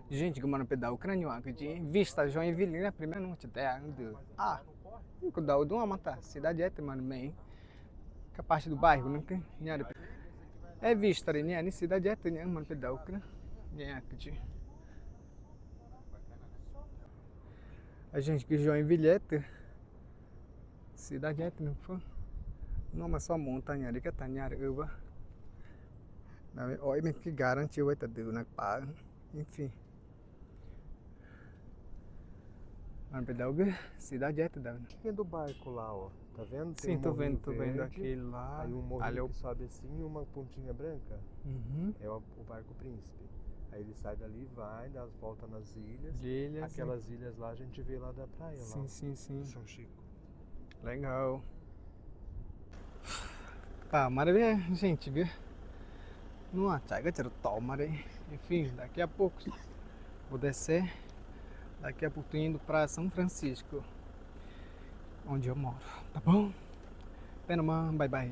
Gente, que mano pedal crânio aqui de vista Joinville, né? Primeiro não te der do que dá o de uma mata cidade é mano bem que a parte do bairro não tem nada é vista ali né cidade é né mano pedal crânio né aqui de a gente que Joinville é cidade é não foi não mas só montanha ali que tá nhara uva olha que garantiu vai tá deu na pá enfim mano pedal cidade é da Que é do barco lá, ó. Tá vendo? Tem sim, um tô morrinho vendo verde, aquele lá. aí um Ali morrinho eu... que sobe assim e uma pontinha branca. Uhum. É o barco Príncipe. Aí ele sai dali, vai, dá as voltas nas ilhas. Ilhas, Aquelas ilhas lá a gente vê lá da praia, sim, lá. sim. São Chico. Legal. Pá, maravilha, gente, viu? Não, chega tiro toma aí. Enfim, daqui a pouco vou descer. Daqui a pouco tô indo pra São Francisco, onde eu moro, tá bom? Pena, bye bye.